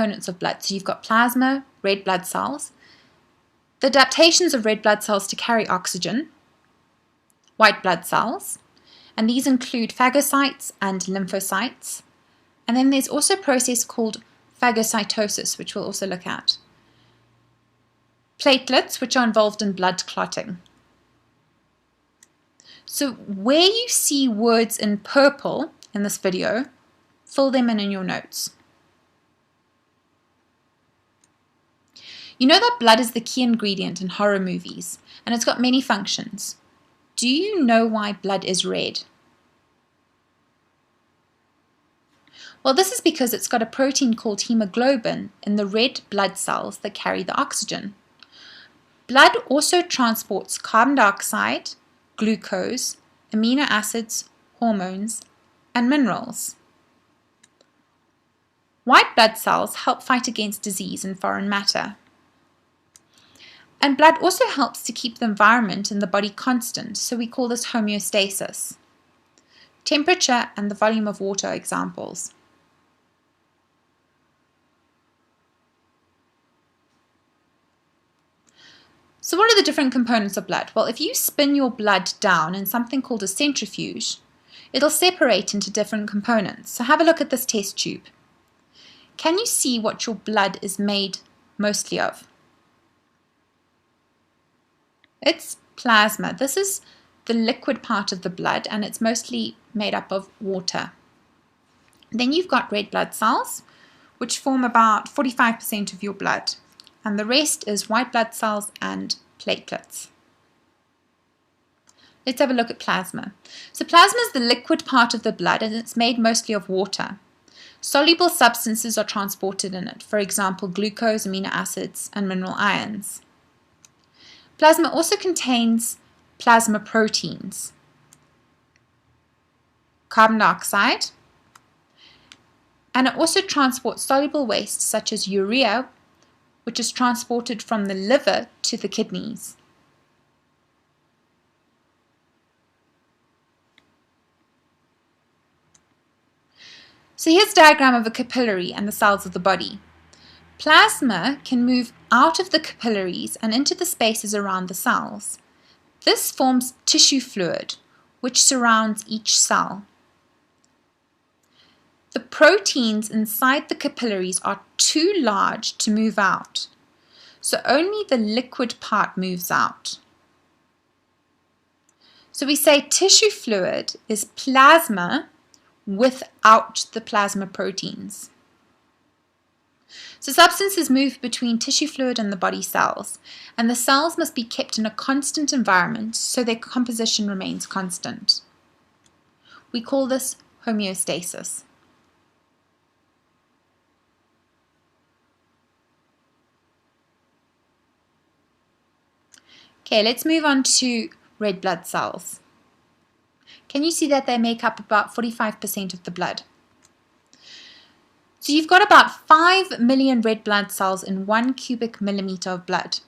components of blood. So you've got plasma, red blood cells, the adaptations of red blood cells to carry oxygen, white blood cells, and these include phagocytes and lymphocytes. And then there's also a process called phagocytosis, which we'll also look at. Platelets, which are involved in blood clotting. So where you see words in purple in this video, fill them in your notes. You know that blood is the key ingredient in horror movies, and it's got many functions. Do you know why blood is red? Well, this is because it's got a protein called hemoglobin in the red blood cells that carry the oxygen. Blood also transports carbon dioxide, glucose, amino acids, hormones, and minerals. White blood cells help fight against disease and foreign matter. And blood also helps to keep the environment in the body constant, so we call this homeostasis. Temperature and the volume of water are examples. So what are the different components of blood? Well, if you spin your blood down in something called a centrifuge, it'll separate into different components. So have a look at this test tube. Can you see what your blood is made mostly of? It's plasma. This is the liquid part of the blood, and it's mostly made up of water. Then you've got red blood cells, which form about 45% of your blood. And the rest is white blood cells and platelets. Let's have a look at plasma. So plasma is the liquid part of the blood, and it's made mostly of water. Soluble substances are transported in it, for example, glucose, amino acids, and mineral ions. Plasma also contains plasma proteins, carbon dioxide, and it also transports soluble waste such as urea, which is transported from the liver to the kidneys. So here's a diagram of a capillary and the cells of the body. Plasma can move out of the capillaries and into the spaces around the cells. This forms tissue fluid, which surrounds each cell. The proteins inside the capillaries are too large to move out, so only the liquid part moves out. So we say tissue fluid is plasma without the plasma proteins. So substances move between tissue fluid and the body cells, and the cells must be kept in a constant environment so their composition remains constant. We call this homeostasis. Okay, let's move on to red blood cells. Can you see that they make up about 45% of the blood? So you've got about 5 million red blood cells in 1 cubic millimeter of blood,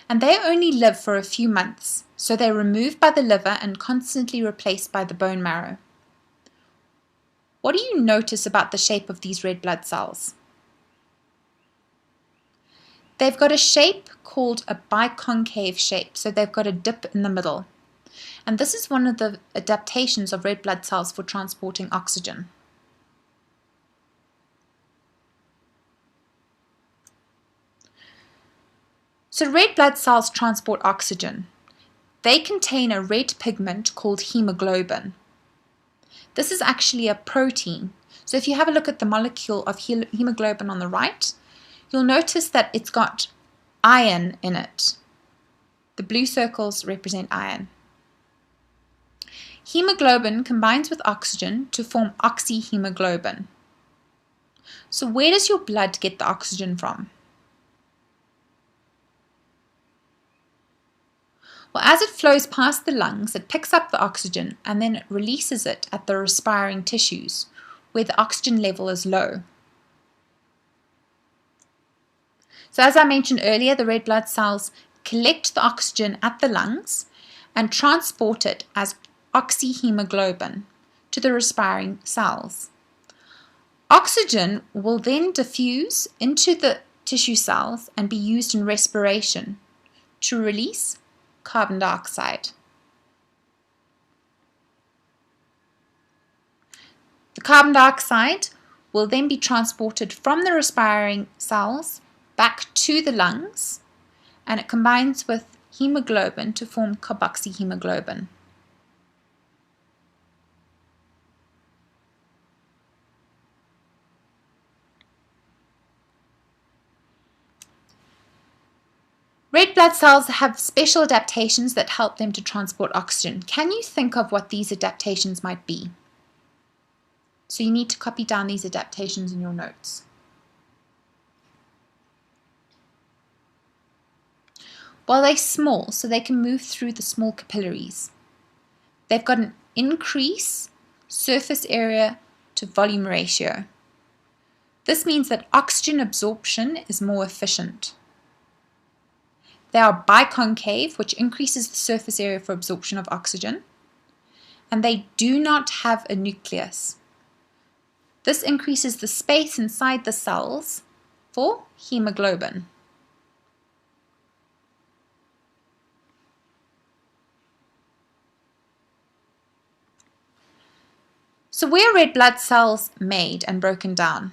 and they only live for a few months, so they're removed by the liver and constantly replaced by the bone marrow. What do you notice about the shape of these red blood cells? They've got a shape called a biconcave shape, so they've got a dip in the middle. And this is one of the adaptations of red blood cells for transporting oxygen. So red blood cells transport oxygen. They contain a red pigment called hemoglobin. This is actually a protein. So if you have a look at the molecule of hemoglobin on the right, you'll notice that it's got iron in it. The blue circles represent iron. Hemoglobin combines with oxygen to form oxyhemoglobin. So where does your blood get the oxygen from? Well, as it flows past the lungs, it picks up the oxygen and then it releases it at the respiring tissues, where the oxygen level is low. So as I mentioned earlier, the red blood cells collect the oxygen at the lungs and transport it as oxyhemoglobin to the respiring cells. Oxygen will then diffuse into the tissue cells and be used in respiration to release carbon dioxide. The carbon dioxide will then be transported from the respiring cells back to the lungs, and it combines with hemoglobin to form carboxyhemoglobin. Red blood cells have special adaptations that help them to transport oxygen. Can you think of what these adaptations might be? So you need to copy down these adaptations in your notes. Well, they're small, so they can move through the small capillaries. They've got an increased surface area to volume ratio. This means that oxygen absorption is more efficient. They are biconcave, which increases the surface area for absorption of oxygen, and they do not have a nucleus. This increases the space inside the cells for hemoglobin. So where are red blood cells made and broken down?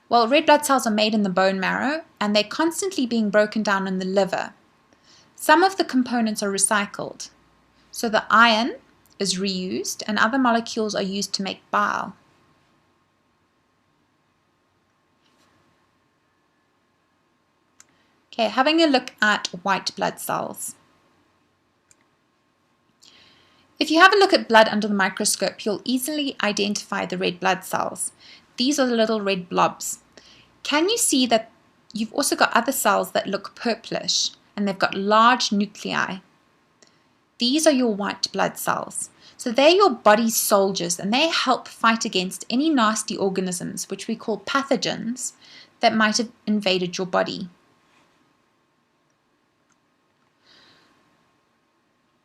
Well, red blood cells are made in the bone marrow, and they're constantly being broken down in the liver. Some of the components are recycled. So the iron is reused, and other molecules are used to make bile. Okay, having a look at white blood cells. If you have a look at blood under the microscope, you'll easily identify the red blood cells. These are the little red blobs. Can you see that you've also got other cells that look purplish and they've got large nuclei? These are your white blood cells. So they're your body's soldiers, and they help fight against any nasty organisms, which we call pathogens, that might have invaded your body.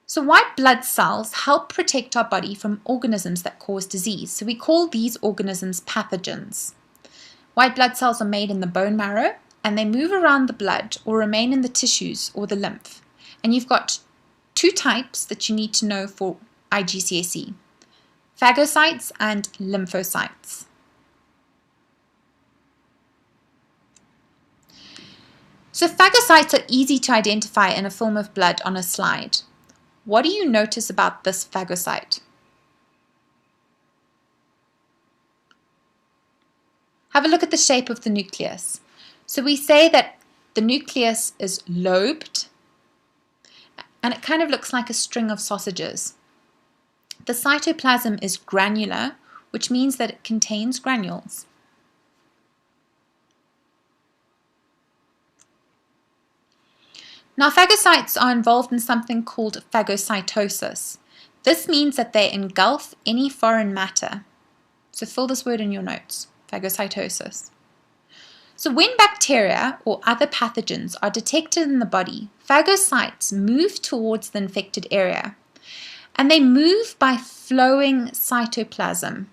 So white blood cells help protect our body from organisms that cause disease. So we call these organisms pathogens. White blood cells are made in the bone marrow, and they move around the blood or remain in the tissues or the lymph. And you've got two types that you need to know for IGCSE: phagocytes and lymphocytes. So phagocytes are easy to identify in a film of blood on a slide. What do you notice about this phagocyte? Have a look at the shape of the nucleus. So we say that the nucleus is lobed, and it kind of looks like a string of sausages. The cytoplasm is granular, which means that it contains granules. Now, phagocytes are involved in something called phagocytosis. This means that they engulf any foreign matter. So fill this word in your notes, phagocytosis. So when bacteria or other pathogens are detected in the body, phagocytes move towards the infected area, and they move by flowing cytoplasm.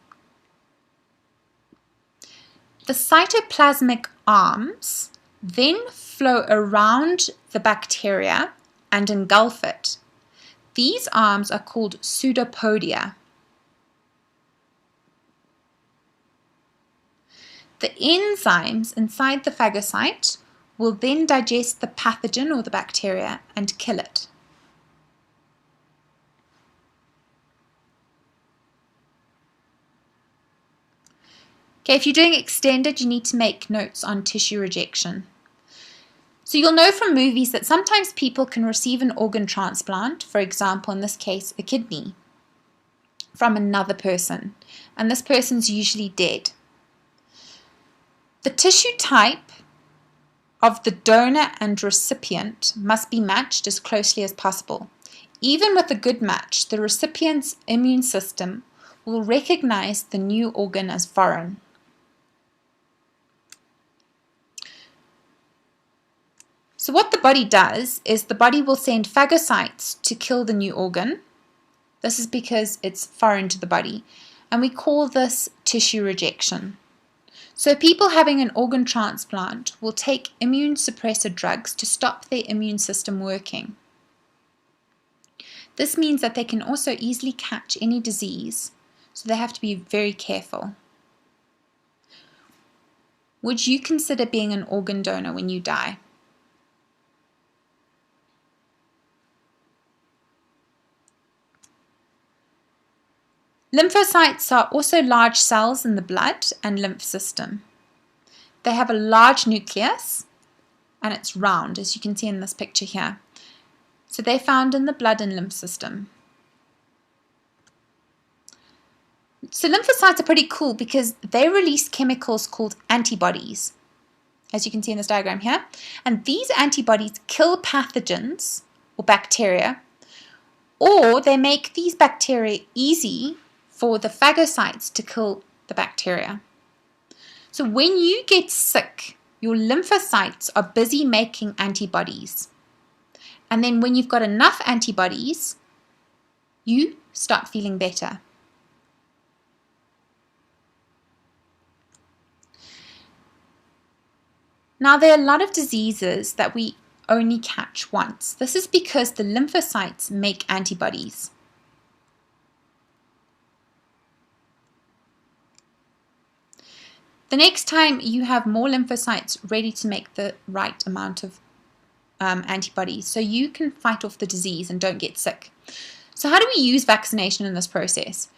The cytoplasmic arms then flow around the bacteria and engulf it. These arms are called pseudopodia. The enzymes inside the phagocyte will then digest the pathogen or the bacteria and kill it. Okay, if you're doing extended, you need to make notes on tissue rejection. So you'll know from movies that sometimes people can receive an organ transplant, for example, in this case, a kidney, from another person, and this person's usually dead. The tissue type of the donor and recipient must be matched as closely as possible. Even with a good match, the recipient's immune system will recognize the new organ as foreign. So what the body does is the body will send phagocytes to kill the new organ. This is because it's foreign to the body, and we call this tissue rejection. So people having an organ transplant will take immune suppressor drugs to stop their immune system working. This means that they can also easily catch any disease, so they have to be very careful. Would you consider being an organ donor when you die? Lymphocytes are also large cells in the blood and lymph system. They have a large nucleus and it's round, as you can see in this picture here. So they're found in the blood and lymph system. So lymphocytes are pretty cool because they release chemicals called antibodies, as you can see in this diagram here. And these antibodies kill pathogens or bacteria, or they make these bacteria easy for the phagocytes to kill the bacteria. So when you get sick, your lymphocytes are busy making antibodies. And then when you've got enough antibodies, you start feeling better. Now, there are a lot of diseases that we only catch once. This is because the lymphocytes make antibodies. The next time you have more lymphocytes ready to make the right amount of antibodies, so you can fight off the disease and don't get sick. So how do we use vaccination in this process?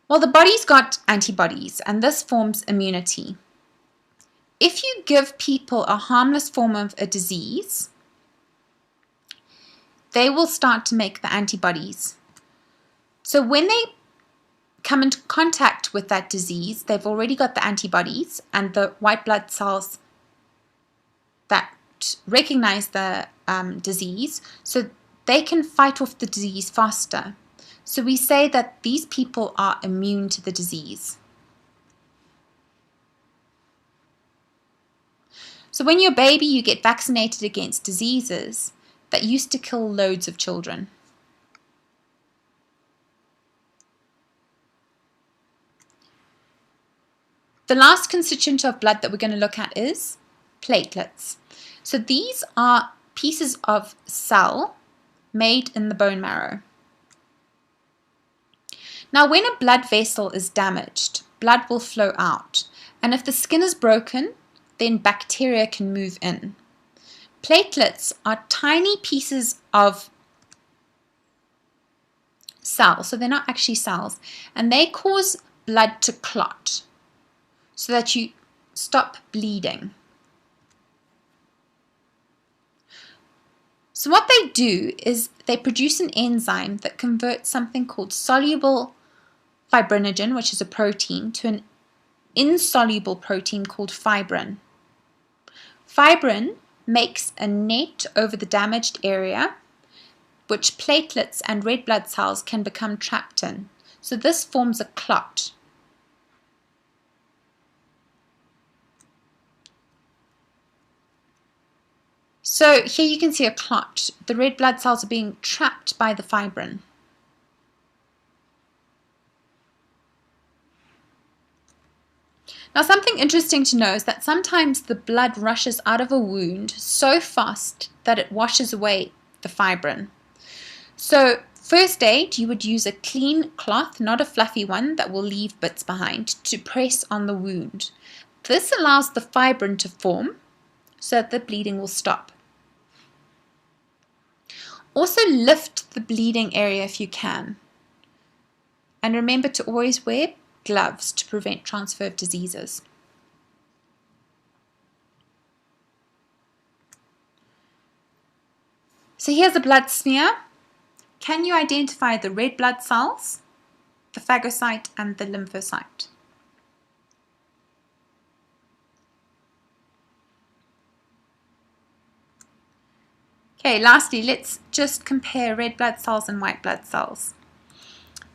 Well, the body's got antibodies, and this forms immunity. If you give people a harmless form of a disease, they will start to make the antibodies. So when they come into contact with that disease, they've already got the antibodies and the white blood cells that recognize the disease, so they can fight off the disease faster. So we say that these people are immune to the disease. So when you're a baby, you get vaccinated against diseases that used to kill loads of children. The last constituent of blood that we're going to look at is platelets. So these are pieces of cell made in the bone marrow. Now, when a blood vessel is damaged, blood will flow out. And if the skin is broken, then bacteria can move in. Platelets are tiny pieces of cells, so they're not actually cells, and they cause blood to clot, so that you stop bleeding. So what they do is they produce an enzyme that converts something called soluble fibrinogen, which is a protein, to an insoluble protein called fibrin. Fibrin makes a net over the damaged area, which platelets and red blood cells can become trapped in. So this forms a clot. So here you can see a clot. The red blood cells are being trapped by the fibrin. Now, something interesting to know is that sometimes the blood rushes out of a wound so fast that it washes away the fibrin. So first aid, you would use a clean cloth, not a fluffy one that will leave bits behind, to press on the wound. This allows the fibrin to form so that the bleeding will stop. Also lift the bleeding area if you can. And remember to always wear gloves to prevent transfer of diseases. So here's a blood smear. Can you identify the red blood cells, the phagocyte, and the lymphocyte? Okay, lastly, let's just compare red blood cells and white blood cells.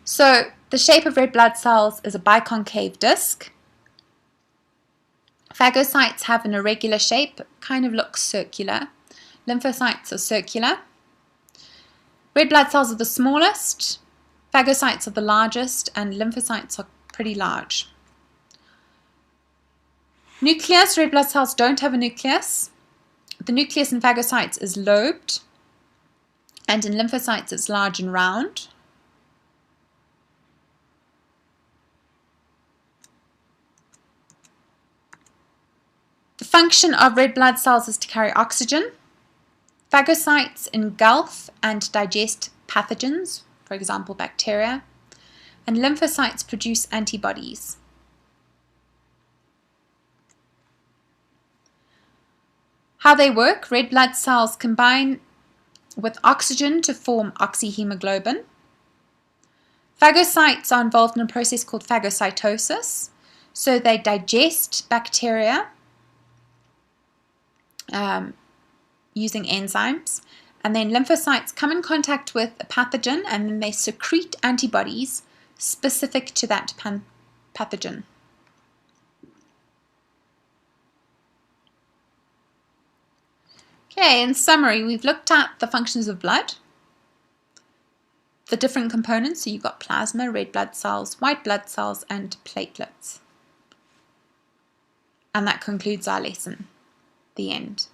So the shape of red blood cells is a biconcave disc. Phagocytes have an irregular shape, kind of looks circular. Lymphocytes are circular. Red blood cells are the smallest, phagocytes are the largest, and lymphocytes are pretty large. Nucleus, red blood cells don't have a nucleus. The nucleus in phagocytes is lobed, and in lymphocytes it's large and round. The function of red blood cells is to carry oxygen. Phagocytes engulf and digest pathogens, for example bacteria, and lymphocytes produce antibodies. How they work: red blood cells combine with oxygen to form oxyhemoglobin. Phagocytes are involved in a process called phagocytosis, so they digest bacteria using enzymes, and then lymphocytes come in contact with a pathogen and then they secrete antibodies specific to that pathogen. Okay, in summary, we've looked at the functions of blood, the different components, so you've got plasma, red blood cells, white blood cells, and platelets. And that concludes our lesson. The end.